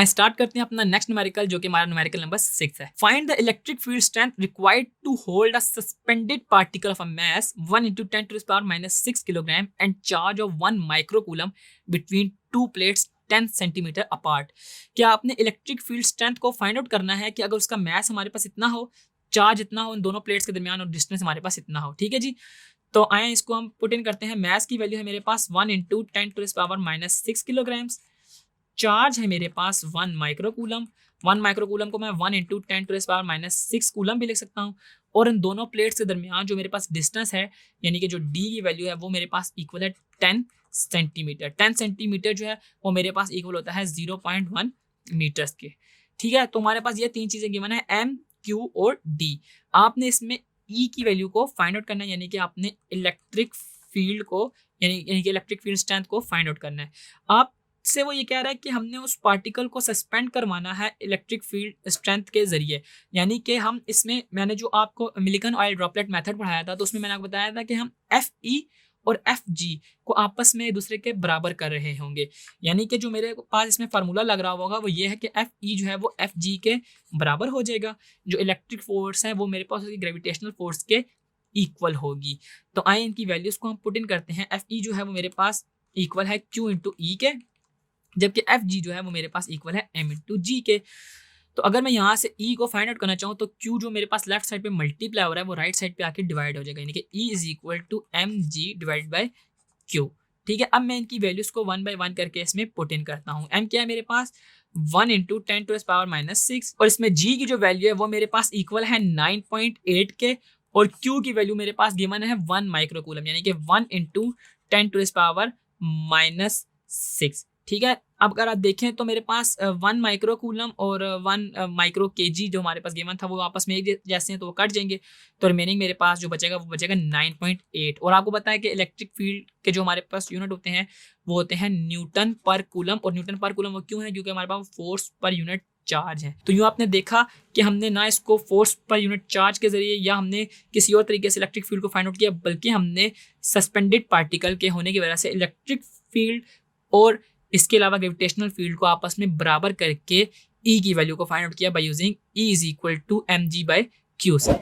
Start करते हैं अपना नेक्स्ट न्यूमेरिकल, जो कि हमारा न्यूमेरिकल नंबर 6 है। Find the electric field strength required to hold a suspended particle of a mass 1 × 10⁻⁻6 kilogram and charge of 1 microcoulomb between two plates 10 centimetre apart. क्या आपने electric field strength को find out करना है कि अगर उसका मास हमारे पास इतना हो, चार्ज इतना हो उन दोनों प्लेट्स के दरमियान और डिस्टेंस हमारे पास इतना हो। ठीक है जी, तो आए इसको हम पुट इन करते हैं। मास की वैल्यू है मेरे पास 1 × 10⁻⁻6 किलोग्राम्स। चार्ज है मेरे पास 1 माइक्रोकूलम। 1 माइक्रोकूलम को मैं 1 × 10⁻⁻6 कूलम भी लिख सकता हूँ। और इन दोनों प्लेट्स के दरमियान जो मेरे पास डिस्टेंस है, यानी कि जो डी की वैल्यू है वो मेरे पास इक्वल है 10 सेंटीमीटर। 10 सेंटीमीटर जो है वो मेरे पास इक्वल होता है 0.1 मीटर्स के। ठीक है, तो हमारे पास ये तीन चीज़ें गिवन है, एम, क्यू और डी। आपने इसमें ई की वैल्यू को फाइंड आउट करना है, यानी कि आपने इलेक्ट्रिक फील्ड को यानी कि इलेक्ट्रिक फील्ड स्ट्रेंथ को फाइंड आउट करना है। आप से वो ये कह रहा है कि हमने उस पार्टिकल को सस्पेंड करवाना है इलेक्ट्रिक फील्ड स्ट्रेंथ के जरिए, यानी कि हम इसमें, मैंने जो आपको मिलिकन ऑयल ड्रॉपलेट मेथड पढ़ाया था तो उसमें मैंने आपको बताया था कि हम एफ ई और एफ जी को आपस में एक दूसरे के बराबर कर रहे होंगे। यानी कि जो मेरे पास इसमें फार्मूला लग रहा होगा वो ये है कि एफ ई जो है वो एफ जी के बराबर हो जाएगा। जो इलेक्ट्रिक फोर्स है वो मेरे पास उसकी ग्रेविटेशनल फोर्स के इक्वल होगी। तो आए इनकी वैल्यूज को हम पुट इन करते हैं। एफ ई जो है वो मेरे पास इक्वल है क्यू × ई के, जबकि एफ जी जो है वो मेरे पास इक्वल है एम × जी के। तो अगर मैं यहाँ से ई को फाइंड आउट करना चाहूँ तो क्यू जो मेरे पास लेफ्ट साइड पे मल्टीप्लाई हो रहा है वो राइट साइड पे आके डिवाइड हो जाएगा, यानी कि E is equal to m g divide by q. ठीक है, अब मैं इनकी वैल्यूज को 1 बाई 1 करके इसमें पुट इन करता हूँ। एम क्या है मेरे पास 1 × 10⁻⁻6 और इसमें जी की जो वैल्यू है वो मेरे पास इक्वल है 9.8 के, और क्यू की वैल्यू मेरे पास गिवन है 1 माइक्रोकूलम, यानी कि 1 × 10⁻⁻6। ठीक है, अब अगर आप देखें तो मेरे पास 1 माइक्रोकूलम और 1 माइक्रो केजी जो हमारे पास गिवन था वो आपस में एक जैसे हैं तो वो कट जाएंगे, तो रिमेनिंग मेरे पास जो बचेगा वो बचेगा 9.8। और आपको पता है कि इलेक्ट्रिक फील्ड के जो हमारे पास यूनिट होते हैं वो होते हैं न्यूटन पर कूलम, और न्यूटन पर कूलम वो क्यों है, क्योंकि हमारे पास फोर्स पर यूनिट चार्ज है। तो यूँ आपने देखा कि हमने ना इसको फोर्स पर यूनिट चार्ज के जरिए या हमने किसी और तरीके से इलेक्ट्रिक फील्ड को फाइंड आउट किया, बल्कि हमने सस्पेंडेड पार्टिकल के होने की वजह से इलेक्ट्रिक फील्ड और इसके अलावा ग्रेविटेशनल फील्ड को आपस में बराबर करके ई की वैल्यू को फाइंड आउट किया by using E is equal to m g by q से।